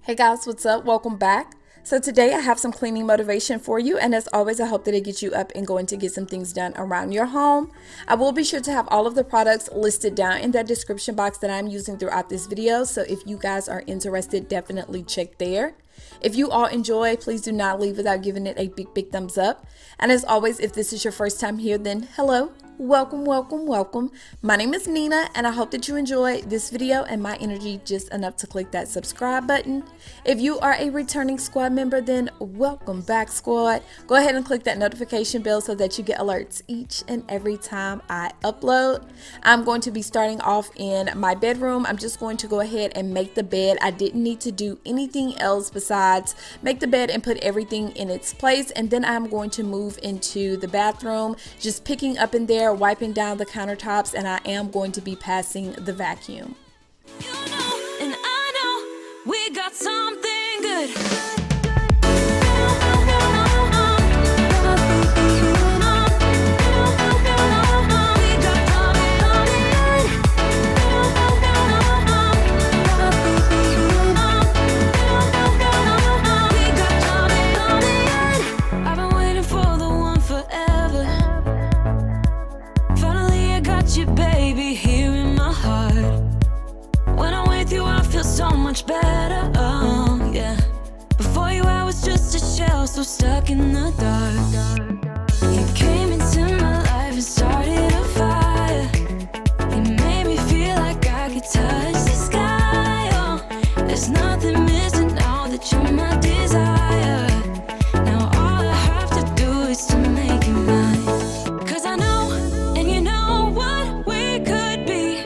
Hey guys, what's up? Welcome back. So today I have some cleaning motivation for you, and as always I hope that it gets you up and going to get some things done around your home. I will be sure to have all of the products listed down in that description box that I'm using throughout this video, so if you guys are interested, definitely check there. If you all enjoy, please do not leave without giving it a big thumbs up. And as always, if this is your first time here, then hello. Welcome. My name is Nina, and I hope that you enjoy this video and my energy just enough to click that subscribe button. If you are a returning squad member, then welcome back, squad. Go ahead and click that notification bell so that you get alerts each and every time I upload. I'm going to be starting off in my bedroom. I'm just going to go ahead and make the bed. I didn't need to do anything else besides make the bed and put everything in its place, and then I'm going to move into the bathroom, just picking up in there, wiping down the countertops, and I am going to be passing the vacuum. You know, and I know we got something good. I've been waiting for the one forever. Finally, I got you, baby, here in my heart. When I'm with you, I feel so much better, oh, yeah. Before you, I was just a shell, so stuck in the dark. You came into my life and started a fire. You made me feel like I could touch the sky, oh. There's nothing missing now that you're my desire. Now all I have to do is to make you mine. 'Cause I know, and you know what we could be.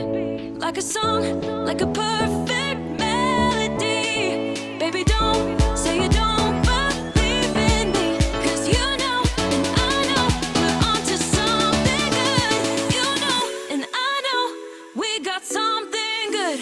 Like a song, like a perfect melody. Baby, don't say you don't believe in me. 'Cause you know, and I know we're onto something good. You know, and I know we got something good.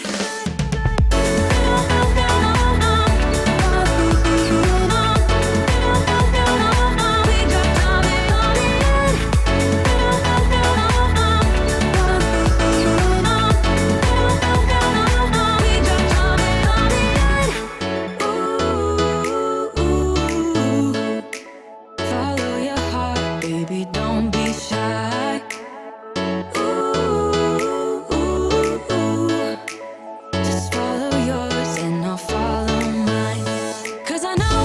Follow your heart, baby, don't be shy. Just follow yours and I'll follow mine. 'Cause I know,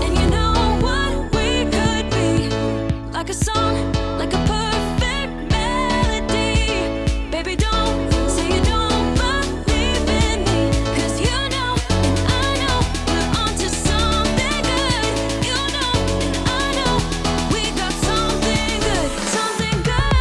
and you know what we could be. Like a song, like a perfect melody. Baby, don't say you don't believe in me. 'Cause you know, and I know we're onto something good. You know, and I know we got something good. Something good.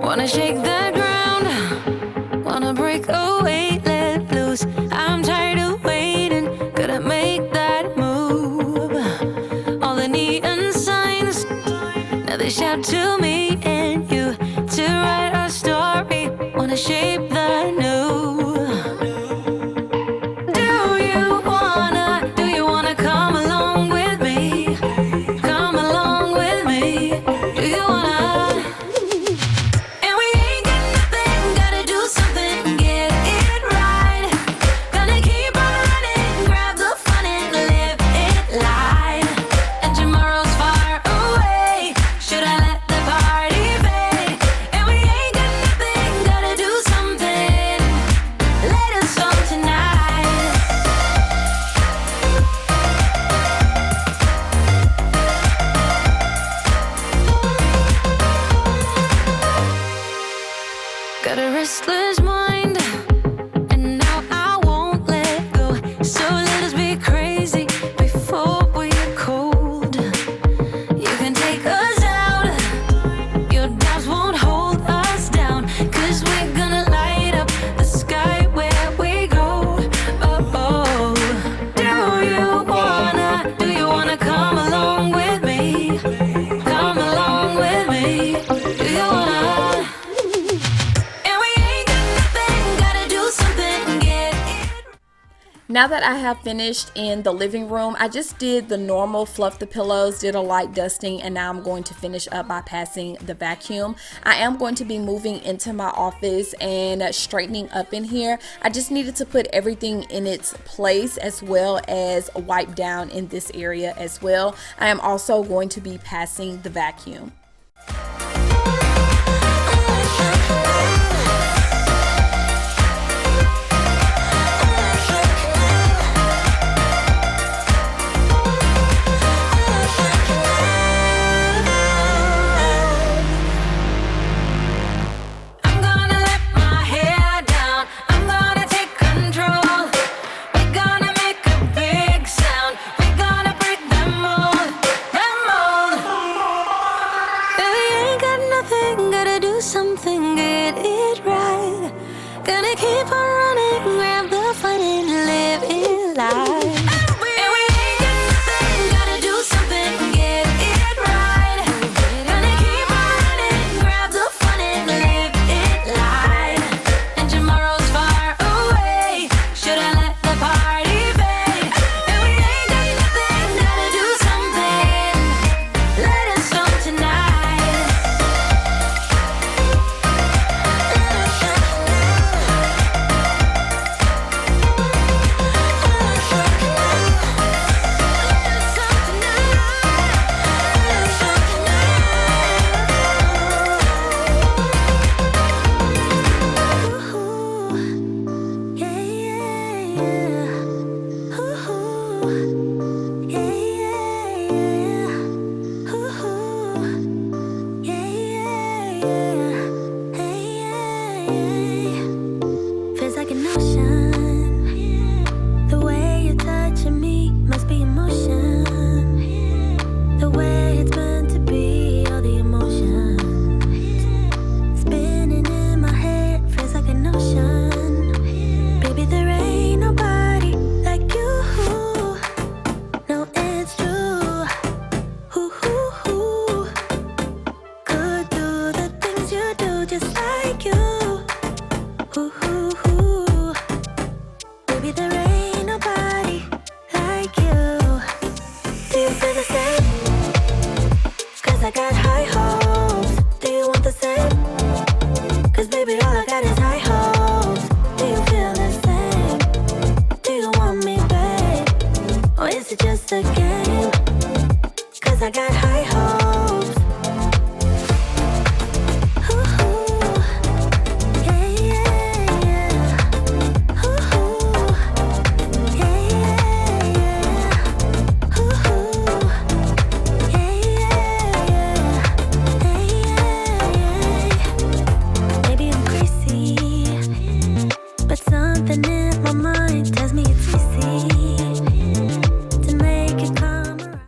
Wanna shake the ground, wanna break away, let loose. I'm tired of waiting, gotta make that move. All the neon signs, now they shout to me and you to write our story. Wanna shape the new. Do you wanna come along with me? Come along with me. Do you wanna? And we ain't got nothing, gotta do something, get it right. Gonna keep on running, grab the fun and live it light. And tomorrow's far away, should I let the party fade? And we ain't got nothing, gotta do something, let us on tonight. Got a restless mind, and now I won't let go. So let us be crazy before we get cold. You can take us out, your doubts won't hold us down. 'Cause we're gonna light up the sky where we go. Oh, do you wanna come along with me? Come along with me. Do you Now that I have finished in the living room, I just did the normal fluff the pillows, did a light dusting, and now I'm going to finish up by passing the vacuum. I am going to be moving into my office and straightening up in here. I just needed to put everything in its place as well as wipe down in this area as well. I am also going to be passing the vacuum. Something, get it right. Gonna keep on running, grab the fun and live it life. And we ain't got nothing, gotta do something, get it right. Gonna keep on running, grab the fun and live it life. And tomorrow's far away, should I let the party fade? And we ain't got nothing, gotta do something, let it start tonight. Feels like an ocean. The way you're touching me must be emotion. The way it's meant to be, all the emotion. Spinning in my head, feels like an ocean. Baby, there ain't nobody like you. No, it's true. Could do the things you do just like you. Baby, there ain't nobody like you. Do you feel the same? 'Cause I got high hopes. Do you want the same? 'Cause baby, all I got is high hopes. Do you feel the same? Do you want me, babe? Or is it just a game? 'Cause I got high hopes. Maybe I'm crazy, but something in my mind tells me it's easy to make it come around.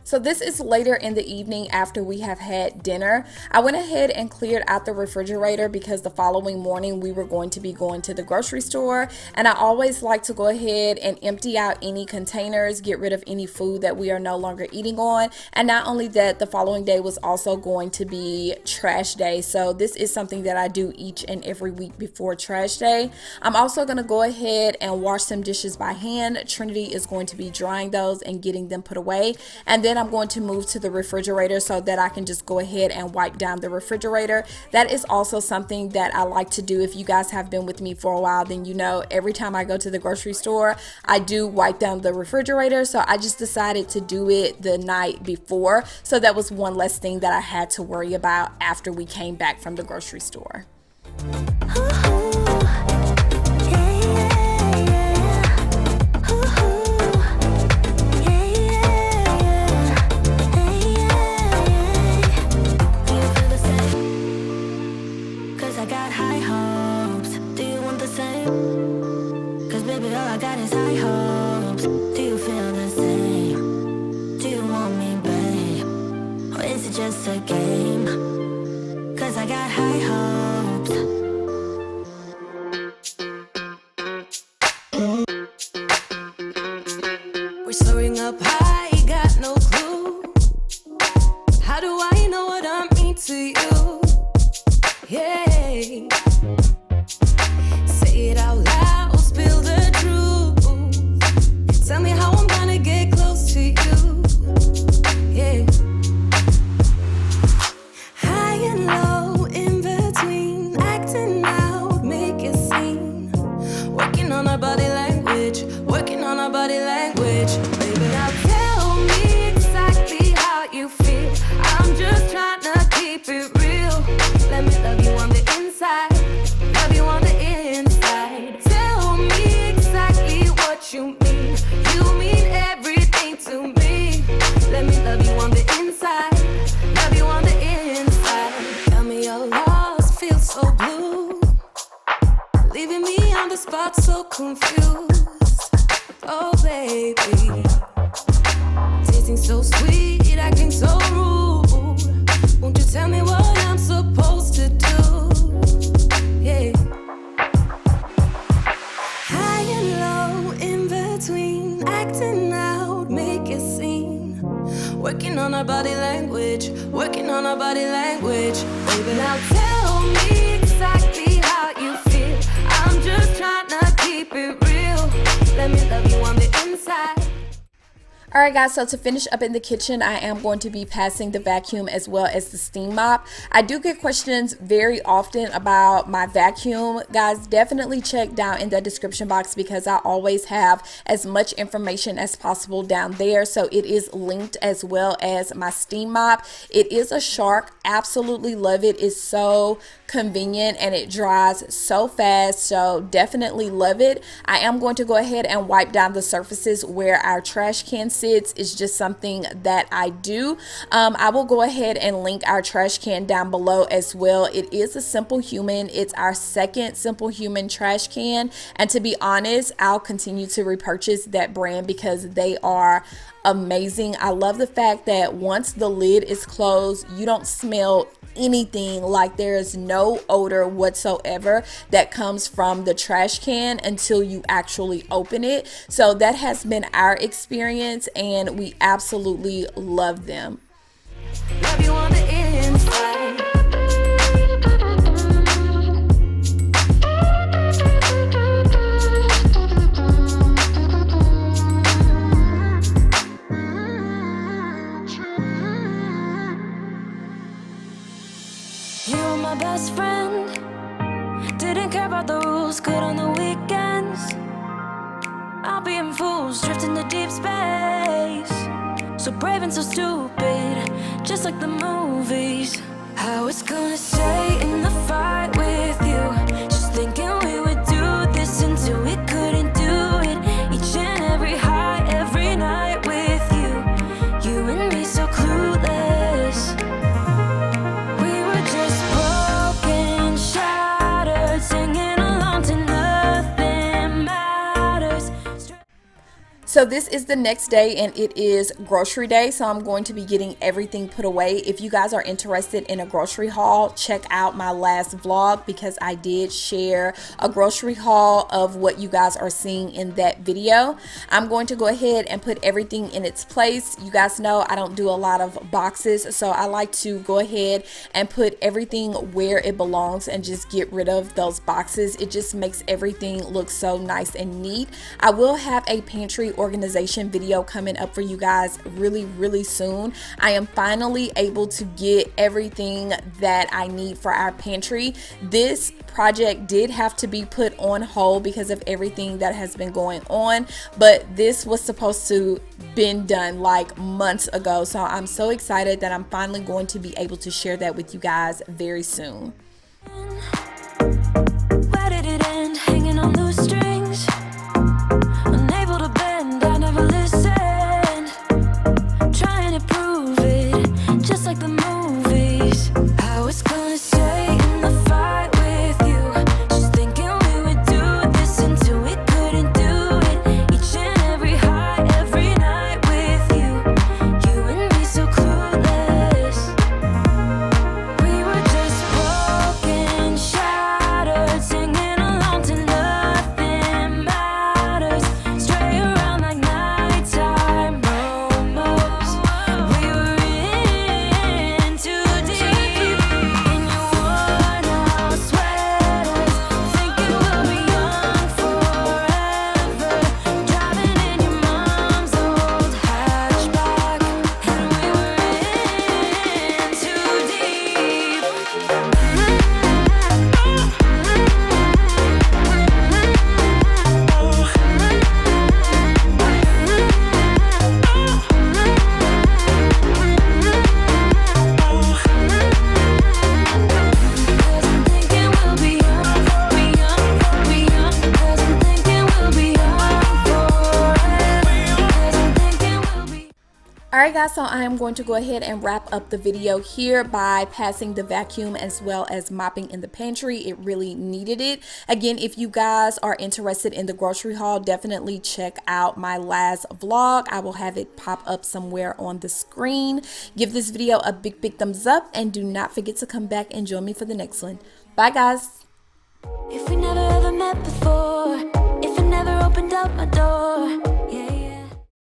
So this is later in the evening after we have had dinner. I went ahead and cleared out the refrigerator because the following morning we were going to be going to the grocery store, and I always like to go ahead and empty out any containers, get rid of any food that we are no longer eating on. And not only that, the following day was also going to be trash day. So this is something that I do each and every week before trash day. I'm also going to go ahead and wash some dishes by hand. Trinity is going to be drying those and getting them put away. And then I'm going to move to the refrigerator so that I can just go ahead and wipe down the refrigerator. That is also something that I like to do. If you guys have been with me for a while, then you know every time I go to the grocery store, I do wipe down the refrigerator. So I just decided to do it the night before. So that was one less thing that I had to worry about after we came back from the grocery store. I got high hopes. Do you want the same? 'Cause baby, all I got is high hopes. Do you feel the same? Do you want me, babe? Or is it just a game? 'Cause I got high hopes. We're soaring up high, got no clue. How do I know what I mean to you? Yeah. Say it out loud, spill the truth. it real. Let me love you on the inside. Love you on the inside. Tell me exactly what you mean. You mean everything to me. Let me love you on the inside. Love you on the inside. Tell me you're lost, feel so blue. Leaving me on the spot so confused. Oh baby, tasting so sweet, acting so rude. Won't you tell me what I'm supposed to do? Yeah. High and low, in between, acting out, make a scene. Working on our body language, working on our body language. Baby, now tell me exactly how you feel. I'm just trying to keep it real. Let me love you on the inside. Alright guys, so to finish up in the kitchen, I am going to be passing the vacuum as well as the steam mop. I do get questions very often about my vacuum. Guys, definitely check down in the description box because I always have as much information as possible down there. So it is linked as well as my steam mop. It is a Shark. Absolutely love it. It's so convenient and it dries so fast, so definitely love it. I am going to go ahead and wipe down the surfaces where our trash can sits. It's just something that I do. I will go ahead and link our trash can down below as well. It is a Simple Human. It's our second Simple Human trash can, and to be honest, I'll continue to repurchase that brand because they are amazing. I love the fact that once the lid is closed, you don't smell anything. Like, there is no odor whatsoever that comes from the trash can until you actually open it. So that has been our experience and we absolutely love them. Love you on the inside. You were my best friend. Didn't care about the rules, good on the weekends. I'll be in fools, drifting to deep space. So brave and so stupid, just like the movies. I was gonna stay in the fight with you, just thinking we would do this until we couldn't do it. Each and every high, every night with you. You and me so clueless. We were just broken, shattered, singing along to nothing matters. So this is the next day and it is grocery day, so I'm going to be getting everything put away. If you guys are interested in a grocery haul, check out my last vlog because I did share a grocery haul of what you guys are seeing in that video. I'm going to go ahead and put everything in its place. You guys know I don't do a lot of boxes, so I like to go ahead and put everything where it belongs and just get rid of those boxes. It just makes everything look so nice and neat. I will have a pantry organization video coming up for you guys really soon. I am finally able to get everything that I need for our pantry. This project did have to be put on hold because of everything that has been going on, but this was supposed to been done like months ago, so I'm so excited that I'm finally going to be able to share that with you guys very soon. Where did it end? Hanging on loose strings, unable to bend. I never listened, trying to prove it, just like the movies. I was gonna stay in the fight with you, just thinking we would do this until we couldn't do it. Each and every high, every night with you. You and me so clueless. We were just so I am going to go ahead and wrap up the video here by passing the vacuum as well as mopping in the pantry. It really needed it. Again, if you guys are interested in the grocery haul, definitely check out my last vlog. I will have it pop up somewhere on the screen. Give this video a big thumbs up, and do not forget to come back and join me for the next one. Bye guys. If we never ever met before, if I never opened up my door,